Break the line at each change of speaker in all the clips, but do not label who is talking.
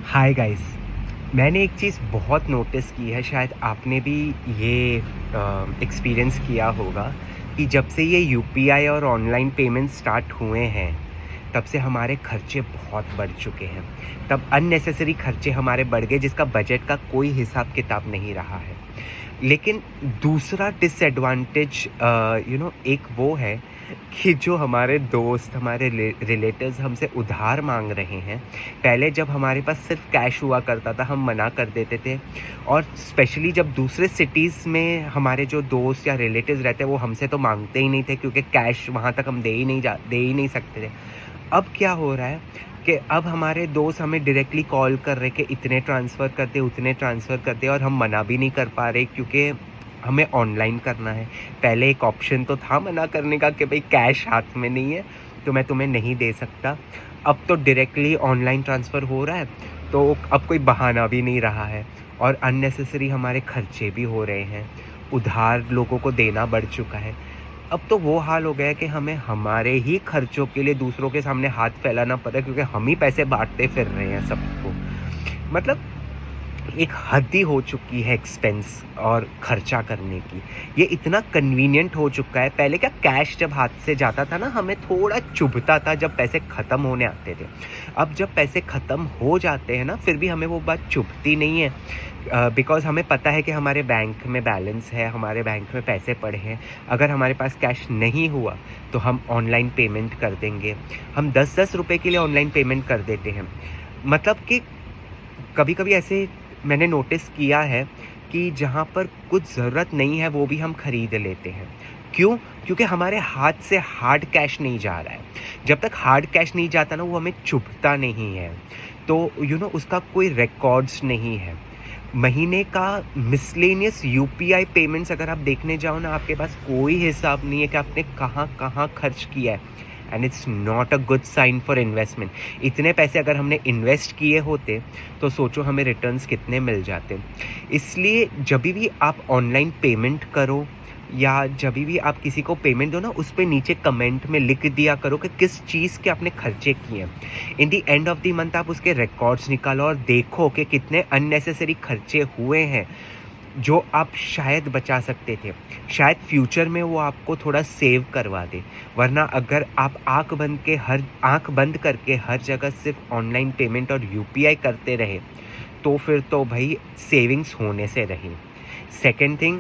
Hi guys. मैंने एक चीज़ बहुत नोटिस की है, शायद आपने भी ये एक्सपीरियंस किया होगा कि जब से ये यूपीआई और ऑनलाइन पेमेंट स्टार्ट हुए हैं, तब से हमारे खर्चे बहुत बढ़ चुके हैं। तब अननेसेसरी खर्चे हमारे बढ़ गए, जिसका बजट का कोई हिसाब किताब नहीं रहा है। लेकिन दूसरा डिसएडवांटेज एक वो है कि जो हमारे दोस्त, हमारे रिलेटिव्स हमसे उधार मांग रहे हैं। पहले जब हमारे पास सिर्फ कैश हुआ करता था, हम मना कर देते थे। और स्पेशली जब दूसरे सिटीज़ में हमारे जो दोस्त या रिलेटिव्स रहते हैं, वो हमसे तो मांगते ही नहीं थे, क्योंकि कैश वहाँ तक हम दे ही नहीं सकते थे। अब क्या हो रहा है कि अब हमारे दोस्त हमें डायरेक्टली कॉल कर रहे कि इतने ट्रांसफ़र कर दे, उतने ट्रांसफ़र कर दे, और हम मना भी नहीं कर पा रहे, क्योंकि हमें ऑनलाइन करना है। पहले एक ऑप्शन तो था मना करने का कि भाई कैश हाथ में नहीं है, तो मैं तुम्हें नहीं दे सकता। अब तो डायरेक्टली ऑनलाइन ट्रांसफ़र हो रहा है, तो अब कोई बहाना भी नहीं रहा है, और अननेसेसरी हमारे खर्चे भी हो रहे हैं। उधार लोगों को देना बढ़ चुका है। अब तो वो हाल हो गया है कि हमें हमारे ही खर्चों के लिए दूसरों के सामने हाथ फैलाना पड़ रहा है, क्योंकि हम ही पैसे बाँटते फिर रहे हैं सबको। मतलब एक हद ही हो चुकी है एक्सपेंस और खर्चा करने की। ये इतना कन्वीनिएंट हो चुका है। पहले क्या, कैश जब हाथ से जाता था ना, हमें थोड़ा चुभता था जब पैसे ख़त्म होने आते थे। अब जब पैसे ख़त्म हो जाते हैं ना, फिर भी हमें वो बात चुभती नहीं है, बिकॉज़ हमें पता है कि हमारे बैंक में बैलेंस है, हमारे बैंक में पैसे पड़े हैं। अगर हमारे पास कैश नहीं हुआ, तो हम ऑनलाइन पेमेंट कर देंगे। हम 10-10 रुपए के लिए ऑनलाइन पेमेंट कर देते हैं। मतलब कि कभी-कभी ऐसे मैंने नोटिस किया है कि जहाँ पर कुछ ज़रूरत नहीं है, वो भी हम खरीद लेते हैं। क्यों? क्योंकि हमारे हाथ से हार्ड कैश नहीं जा रहा है। जब तक हार्ड कैश नहीं जाता ना, वो हमें चुभता नहीं है। तो उसका कोई रिकॉर्ड्स नहीं है। महीने का मिसलेनियस यूपीआई पेमेंट्स अगर आप देखने जाओ ना, आपके पास कोई हिसाब नहीं है कि आपने कहाँ-कहाँ खर्च किया है। And it's not a good sign for investment. इतने पैसे अगर हमने इन्वेस्ट किए होते, तो सोचो हमें रिटर्न्स कितने मिल जाते। इसलिए जब भी आप ऑनलाइन पेमेंट करो, या जब भी आप किसी को पेमेंट दो ना, उस पे नीचे कमेंट में लिख दिया करो कि किस चीज़ के आपने खर्चे किए हैं। In the end of the month आप उसके रिकॉर्ड्स निकालो और देखो कि कितने अननेसेसरी खर्चे हुए हैं, जो आप शायद बचा सकते थे। शायद फ्यूचर में वो आपको थोड़ा सेव करवा दे। वरना अगर आप आँख बंद करके हर जगह सिर्फ ऑनलाइन पेमेंट और यूपीआई करते रहे, तो फिर तो भाई सेविंग्स होने से रही। सेकंड थिंग,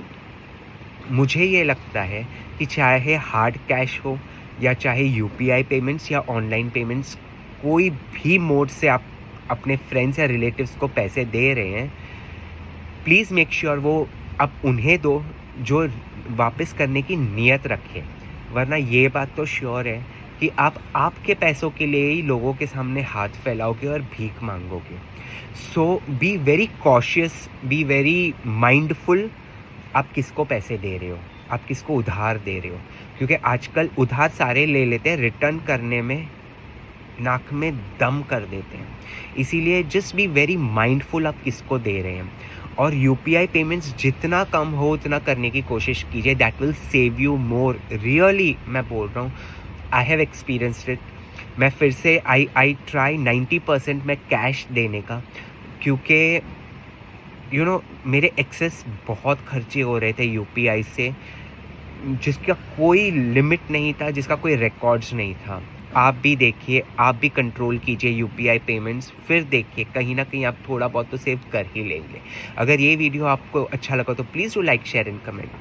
मुझे ये लगता है कि चाहे हार्ड कैश हो, या चाहे यूपीआई पेमेंट्स या ऑनलाइन पेमेंट्स, कोई भी मोड से आप अपने फ्रेंड्स या रिलेटिव्स को पैसे दे रहे हैं, प्लीज़ मेक श्योर वो आप उन्हें दो जो वापस करने की नीयत रखें। वरना ये बात तो श्योर है कि आप आपके पैसों के लिए ही लोगों के सामने हाथ फैलाओगे और भीख मांगोगे। So be very cautious, be very mindful. आप किसको पैसे दे रहे हो, आप किसको उधार दे रहे हो, क्योंकि आजकल उधार सारे ले लेते हैं, रिटर्न करने में नाक में दम कर देते हैं। इसीलिए जस्ट बी वेरी माइंडफुल आप किसको दे रहे हैं। और यूपीआई पेमेंट्स जितना कम हो उतना करने की कोशिश कीजिए। That will save you more. Really मैं बोल रहा हूँ, आई हैव एक्सपीरियंस्ड इट। मैं फिर से आई ट्राई 90% में कैश देने का, क्योंकि मेरे एक्सेस बहुत खर्चे हो रहे थे यूपीआई से, जिसका कोई लिमिट नहीं था, जिसका कोई रिकॉर्ड्स नहीं था। आप भी देखिए, आप भी कंट्रोल कीजिए यूपीआई पेमेंट्स, फिर देखिए कहीं ना कहीं आप थोड़ा बहुत तो सेव कर ही लेंगे। अगर ये वीडियो आपको अच्छा लगा तो please do like, share and comment.